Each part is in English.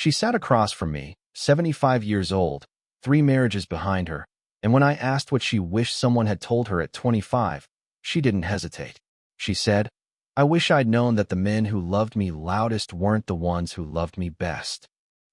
She sat across from me, 75 years old, 3 marriages behind her, and when I asked what she wished someone had told her at 25, she didn't hesitate. She said, "I wish I'd known that the men who loved me loudest weren't the ones who loved me best."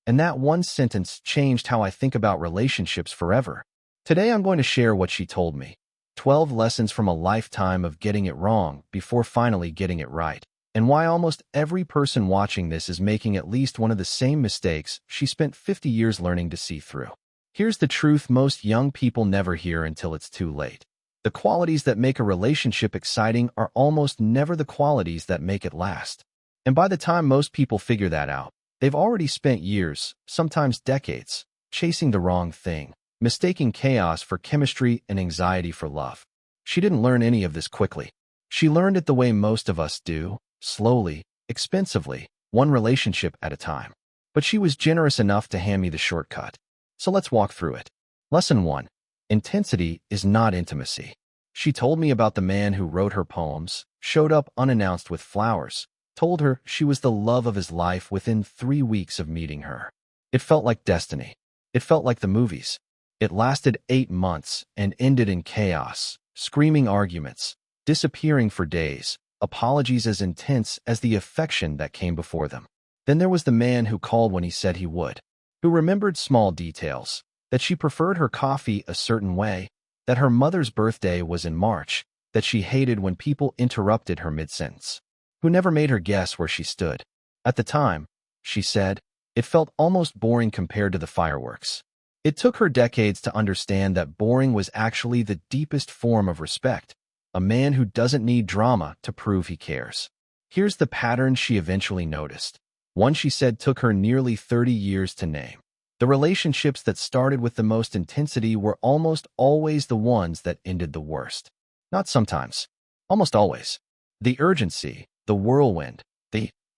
And that one sentence changed how I think about relationships forever. Today I'm going to share what she told me. 12 lessons from a lifetime of getting it wrong before finally getting it right, and why almost every person watching this is making at least one of the same mistakes she spent 50 years learning to see through. Here's the truth most young people never hear until it's too late. The qualities that make a relationship exciting are almost never the qualities that make it last. And by the time most people figure that out, they've already spent years, sometimes decades, chasing the wrong thing, mistaking chaos for chemistry and anxiety for love. She didn't learn any of this quickly. She learned it the way most of us do, slowly, expensively, one relationship at a time. But she was generous enough to hand me the shortcut. So let's walk through it. Lesson 1. Intensity is not intimacy. She told me about the man who wrote her poems, showed up unannounced with flowers, told her she was the love of his life within 3 weeks of meeting her. It felt like destiny. It felt like the movies. It lasted 8 months and ended in chaos, screaming arguments, disappearing for days, apologies as intense as the affection that came before them. Then there was the man who called when he said he would, who remembered small details, that she preferred her coffee a certain way, that her mother's birthday was in March, that she hated when people interrupted her mid-sentence, who never made her guess where she stood. At the time, she said, it felt almost boring compared to the fireworks. It took her decades to understand that boring was actually the deepest form of respect, a man who doesn't need drama to prove he cares. Here's the pattern she eventually noticed. One she said took her nearly 30 years to name. The relationships that started with the most intensity were almost always the ones that ended the worst. Not sometimes. Almost always. The urgency, the whirlwind,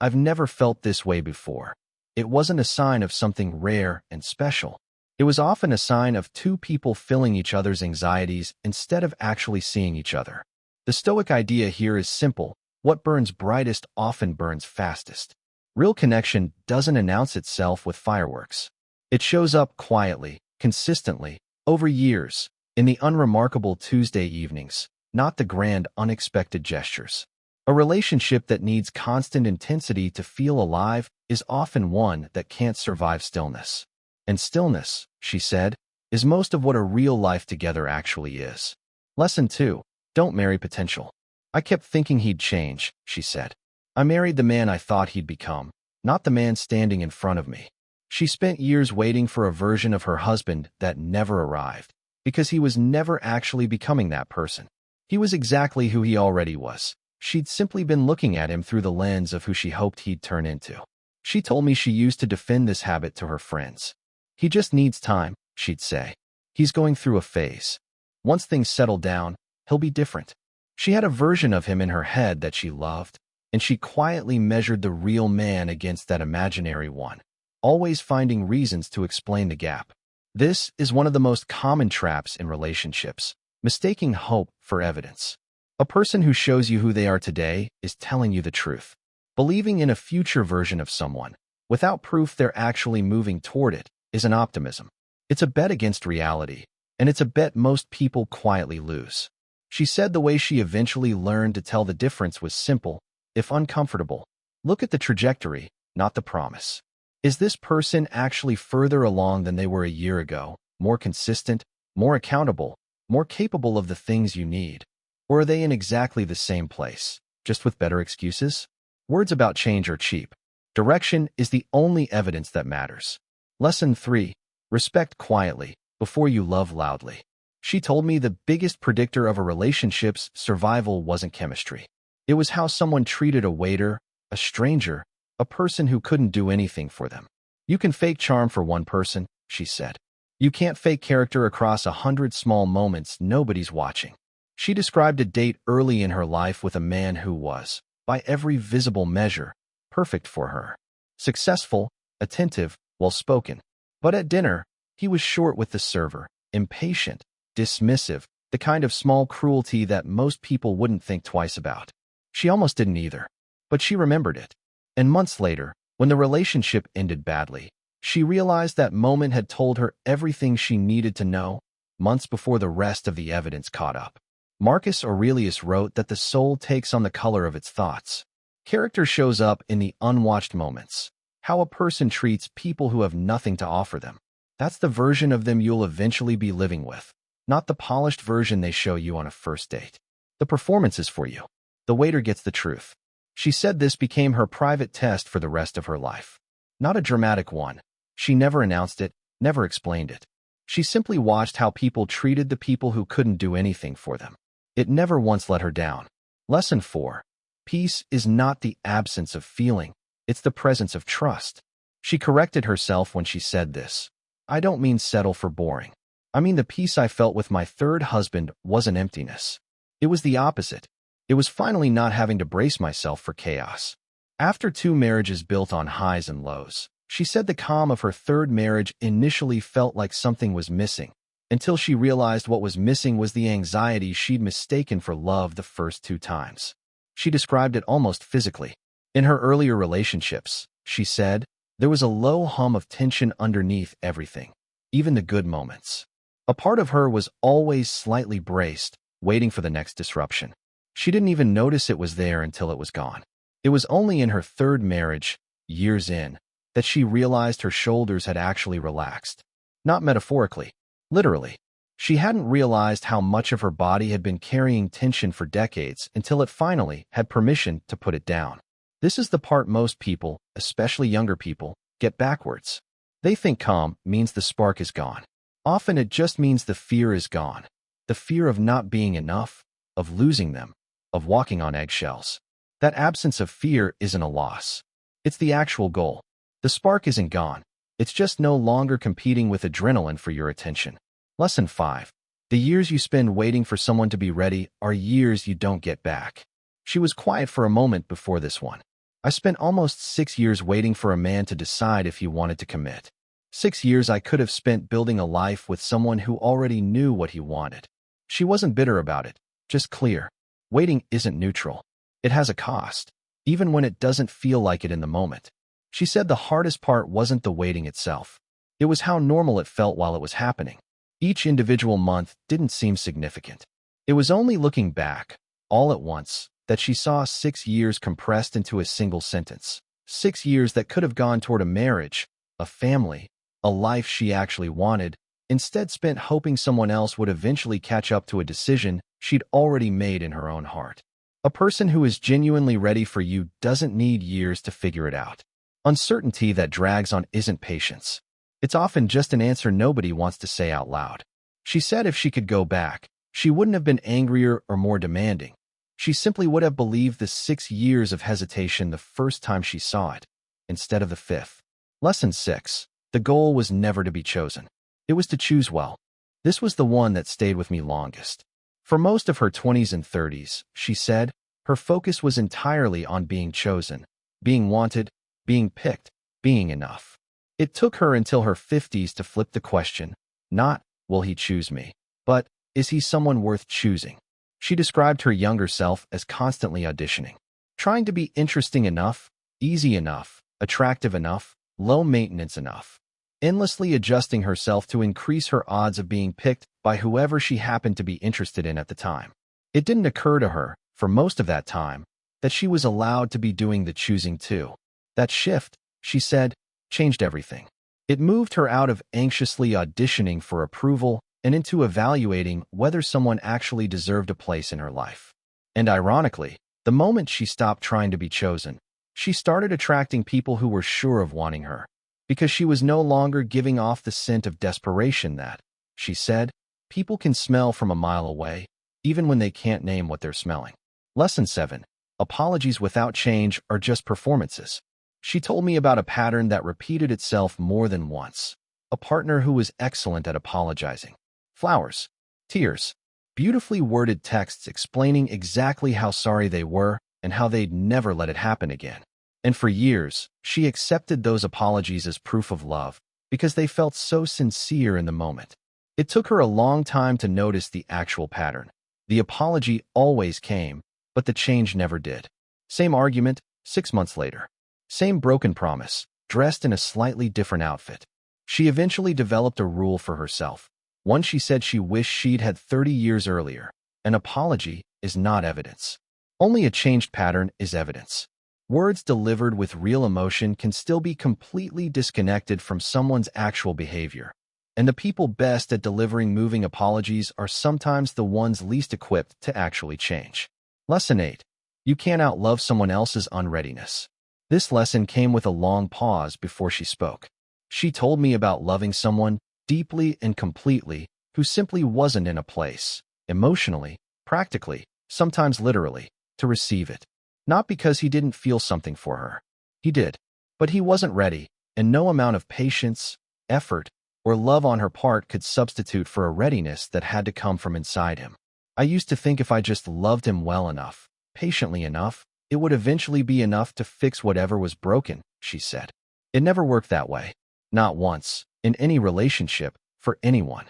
I've never felt this way before. It wasn't a sign of something rare and special. It was often a sign of two people filling each other's anxieties instead of actually seeing each other. The Stoic idea here is simple. What burns brightest often burns fastest. Real connection doesn't announce itself with fireworks. It shows up quietly, consistently, over years, in the unremarkable Tuesday evenings, not the grand, unexpected gestures. A relationship that needs constant intensity to feel alive is often one that can't survive stillness. And stillness, she said, is most of what a real life together actually is. Lesson 2. Don't marry potential. I kept thinking he'd change, she said. I married the man I thought he'd become, not the man standing in front of me. She spent years waiting for a version of her husband that never arrived, because he was never actually becoming that person. He was exactly who he already was. She'd simply been looking at him through the lens of who she hoped he'd turn into. She told me she used to defend this habit to her friends. He just needs time, she'd say. He's going through a phase. Once things settle down, he'll be different. She had a version of him in her head that she loved, and she quietly measured the real man against that imaginary one, always finding reasons to explain the gap. This is one of the most common traps in relationships, mistaking hope for evidence. A person who shows you who they are today is telling you the truth. Believing in a future version of someone, without proof they're actually moving toward it, is an optimism. It's a bet against reality, and it's a bet most people quietly lose. She said the way she eventually learned to tell the difference was simple, if uncomfortable. Look at the trajectory, not the promise. Is this person actually further along than they were a year ago, more consistent, more accountable, more capable of the things you need? Or are they in exactly the same place, just with better excuses? Words about change are cheap. Direction is the only evidence that matters. Lesson 3. Respect quietly, before you love loudly. She told me the biggest predictor of a relationship's survival wasn't chemistry. It was how someone treated a waiter, a stranger, a person who couldn't do anything for them. You can fake charm for one person, she said. You can't fake character across 100 small moments nobody's watching. She described a date early in her life with a man who was, by every visible measure, perfect for her. Successful, attentive, well-spoken. But at dinner, he was short with the server, impatient, dismissive, the kind of small cruelty that most people wouldn't think twice about. She almost didn't either. But she remembered it. And months later, when the relationship ended badly, She realized that moment had told her everything she needed to know, months before the rest of the evidence caught up. Marcus Aurelius wrote that the soul takes on the color of its thoughts. Character shows up in the unwatched moments. How a person treats people who have nothing to offer them. That's the version of them you'll eventually be living with, not the polished version they show you on a first date. The performance is for you. The waiter gets the truth. She said this became her private test for the rest of her life. Not a dramatic one. She never announced it, never explained it. She simply watched how people treated the people who couldn't do anything for them. It never once let her down. Lesson 4. Peace is not the absence of feeling. It's the presence of trust. She corrected herself when she said this. I don't mean settle for boring. I mean the peace I felt with my third husband wasn't emptiness. It was the opposite. It was finally not having to brace myself for chaos. After 2 marriages built on highs and lows, she said the calm of her third marriage initially felt like something was missing, until she realized what was missing was the anxiety she'd mistaken for love the first 2 times. She described it almost physically. In her earlier relationships, she said, there was a low hum of tension underneath everything, even the good moments. A part of her was always slightly braced, waiting for the next disruption. She didn't even notice it was there until it was gone. It was only in her third marriage, years in, that she realized her shoulders had actually relaxed. Not metaphorically, literally. She hadn't realized how much of her body had been carrying tension for decades until it finally had permission to put it down. This is the part most people, especially younger people, get backwards. They think calm means the spark is gone. Often it just means the fear is gone. The fear of not being enough, of losing them, of walking on eggshells. That absence of fear isn't a loss. It's the actual goal. The spark isn't gone. It's just no longer competing with adrenaline for your attention. Lesson 5. The years you spend waiting for someone to be ready are years you don't get back. She was quiet for a moment before this one. I spent almost 6 years waiting for a man to decide if he wanted to commit. 6 years I could have spent building a life with someone who already knew what he wanted. She wasn't bitter about it, just clear. Waiting isn't neutral. It has a cost, even when it doesn't feel like it in the moment. She said the hardest part wasn't the waiting itself. It was how normal it felt while it was happening. Each individual month didn't seem significant. It was only looking back, all at once, that she saw 6 years compressed into a single sentence. 6 years that could have gone toward a marriage, a family, a life she actually wanted, instead spent hoping someone else would eventually catch up to a decision she'd already made in her own heart. A person who is genuinely ready for you doesn't need years to figure it out. Uncertainty that drags on isn't patience. It's often just an answer nobody wants to say out loud. She said if she could go back, she wouldn't have been angrier or more demanding. She simply would have believed the 6 years of hesitation the first time she saw it, instead of the 5th. Lesson 6. The goal was never to be chosen. It was to choose well. This was the one that stayed with me longest. For most of her 20s and 30s, she said, her focus was entirely on being chosen, being wanted, being picked, being enough. It took her until her 50s to flip the question, not, will he choose me, but, is he someone worth choosing? She described her younger self as constantly auditioning, trying to be interesting enough, easy enough, attractive enough, low maintenance enough, endlessly adjusting herself to increase her odds of being picked by whoever she happened to be interested in at the time. It didn't occur to her, for most of that time, that she was allowed to be doing the choosing too. That shift, she said, changed everything. It moved her out of anxiously auditioning for approval and into evaluating whether someone actually deserved a place in her life. And ironically, the moment she stopped trying to be chosen, she started attracting people who were sure of wanting her, because she was no longer giving off the scent of desperation that, she said, people can smell from a mile away, even when they can't name what they're smelling. Lesson 7. Apologies without change are just performances. She told me about a pattern that repeated itself more than once. A partner who was excellent at apologizing. Flowers, tears, beautifully worded texts explaining exactly how sorry they were and how they'd never let it happen again. And for years, she accepted those apologies as proof of love because they felt so sincere in the moment. It took her a long time to notice the actual pattern. The apology always came, but the change never did. Same argument, 6 months later. Same broken promise, dressed in a slightly different outfit. She eventually developed a rule for herself, one she said she wished she'd had 30 years earlier. An apology is not evidence. Only a changed pattern is evidence. Words delivered with real emotion can still be completely disconnected from someone's actual behavior. And the people best at delivering moving apologies are sometimes the ones least equipped to actually change. Lesson 8. You can't outlove someone else's unreadiness. This lesson came with a long pause before she spoke. She told me about loving someone deeply and completely who simply wasn't in a place, emotionally, practically, sometimes literally, to receive it. Not because he didn't feel something for her. He did. But he wasn't ready, and no amount of patience, effort, or love on her part could substitute for a readiness that had to come from inside him. I used to think if I just loved him well enough, patiently enough, it would eventually be enough to fix whatever was broken, she said. It never worked that way. Not once, in any relationship, for anyone.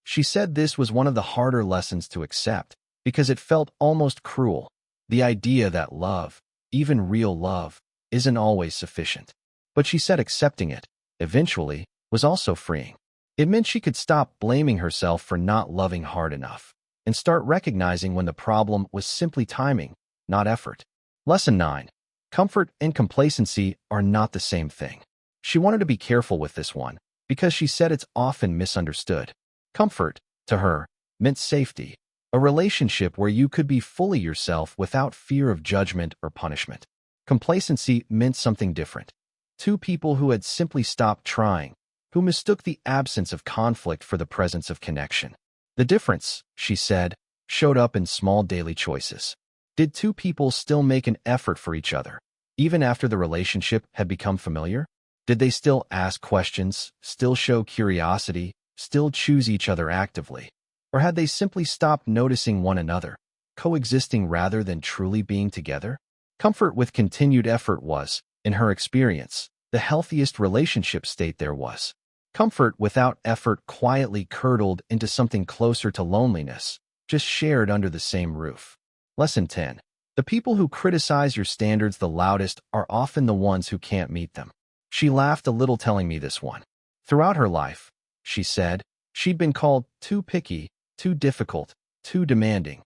She said this was one of the harder lessons to accept, because it felt almost cruel. The idea that love, even real love, isn't always sufficient. But she said accepting it, eventually, was also freeing. It meant she could stop blaming herself for not loving hard enough, and start recognizing when the problem was simply timing, not effort. Lesson 9. Comfort and complacency are not the same thing. She wanted to be careful with this one, because she said it's often misunderstood. Comfort, to her, meant safety, a relationship where you could be fully yourself without fear of judgment or punishment. Complacency meant something different. Two people who had simply stopped trying, who mistook the absence of conflict for the presence of connection. The difference, she said, showed up in small daily choices. Did two people still make an effort for each other, even after the relationship had become familiar? Did they still ask questions, still show curiosity, still choose each other actively? Or had they simply stopped noticing one another, coexisting rather than truly being together? Comfort with continued effort was, in her experience, the healthiest relationship state there was. Comfort without effort quietly curdled into something closer to loneliness, just shared under the same roof. Lesson 10. The people who criticize your standards the loudest are often the ones who can't meet them. She laughed a little telling me this one. Throughout her life, she said, she'd been called too picky, too difficult, too demanding,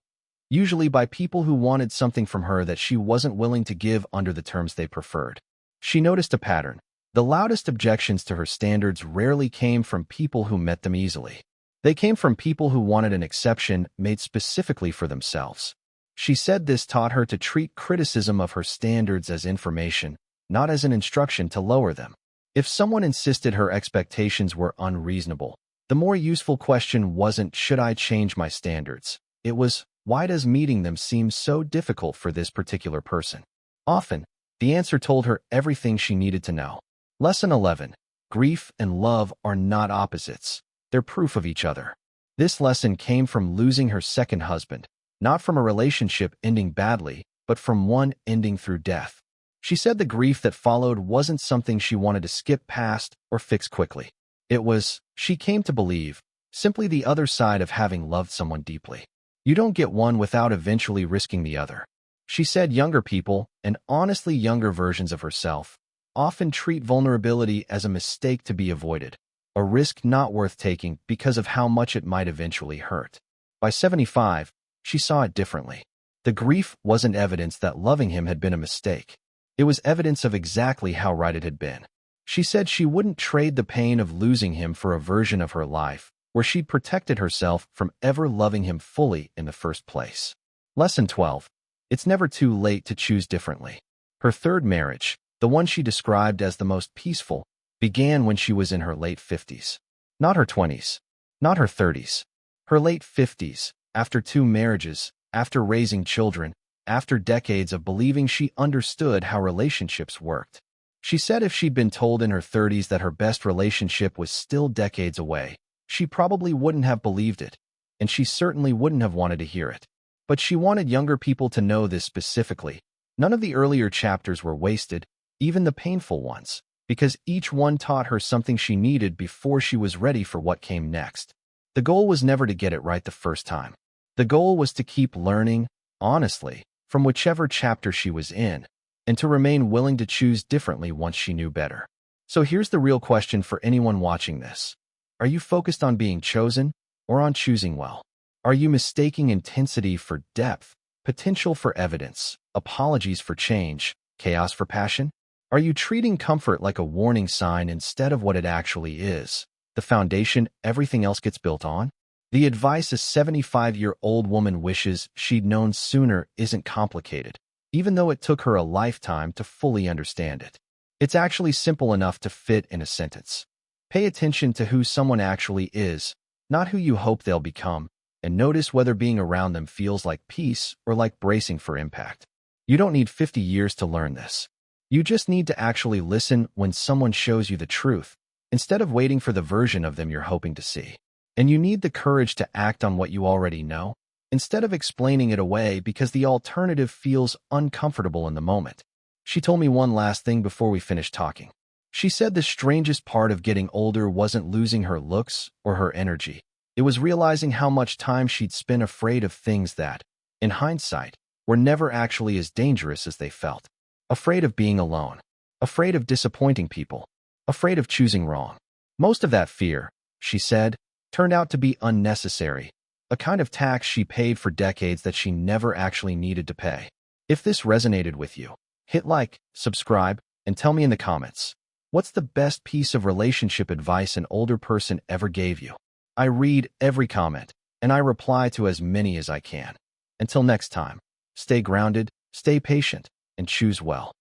usually by people who wanted something from her that she wasn't willing to give under the terms they preferred. She noticed a pattern. The loudest objections to her standards rarely came from people who met them easily. They came from people who wanted an exception made specifically for themselves. She said this taught her to treat criticism of her standards as information, not as an instruction to lower them. If someone insisted her expectations were unreasonable, the more useful question wasn't, should I change my standards? It was, why does meeting them seem so difficult for this particular person? Often, the answer told her everything she needed to know. Lesson 11. Grief and love are not opposites. They're proof of each other. This lesson came from losing her second husband, not from a relationship ending badly, but from one ending through death. She said the grief that followed wasn't something she wanted to skip past or fix quickly. It was, she came to believe, simply the other side of having loved someone deeply. You don't get one without eventually risking the other. She said younger people, and honestly younger versions of herself, often treat vulnerability as a mistake to be avoided, a risk not worth taking because of how much it might eventually hurt. By 75, she saw it differently. The grief wasn't evidence that loving him had been a mistake. It was evidence of exactly how right it had been. She said she wouldn't trade the pain of losing him for a version of her life where she'd protected herself from ever loving him fully in the first place. Lesson 12. It's never too late to choose differently. Her third marriage, the one she described as the most peaceful, began when she was in her late 50s. Not her 20s. Not her 30s. Her late 50s, after 2 marriages, after raising children, after decades of believing she understood how relationships worked. She said if she'd been told in her 30s that her best relationship was still decades away, she probably wouldn't have believed it, and she certainly wouldn't have wanted to hear it. But she wanted younger people to know this specifically. None of the earlier chapters were wasted, even the painful ones, because each one taught her something she needed before she was ready for what came next. The goal was never to get it right the first time. The goal was to keep learning, honestly, from whichever chapter she was in, and to remain willing to choose differently once she knew better. So here's the real question for anyone watching this. Are you focused on being chosen or on choosing well? Are you mistaking intensity for depth, potential for evidence, apologies for change, chaos for passion? Are you treating comfort like a warning sign instead of what it actually is, the foundation everything else gets built on? The advice a 75-year-old woman wishes she'd known sooner isn't complicated, even though it took her a lifetime to fully understand it. It's actually simple enough to fit in a sentence. Pay attention to who someone actually is, not who you hope they'll become, and notice whether being around them feels like peace or like bracing for impact. You don't need 50 years to learn this. You just need to actually listen when someone shows you the truth, instead of waiting for the version of them you're hoping to see. And you need the courage to act on what you already know, instead of explaining it away because the alternative feels uncomfortable in the moment. She told me one last thing before we finished talking. She said the strangest part of getting older wasn't losing her looks or her energy. It was realizing how much time she'd spent afraid of things that, in hindsight, were never actually as dangerous as they felt. Afraid of being alone. Afraid of disappointing people. Afraid of choosing wrong. Most of that fear, she said, turned out to be unnecessary, a kind of tax she paid for decades that she never actually needed to pay. If this resonated with you, hit like, subscribe, and tell me in the comments, what's the best piece of relationship advice an older person ever gave you? I read every comment, and I reply to as many as I can. Until next time, stay grounded, stay patient, and choose well.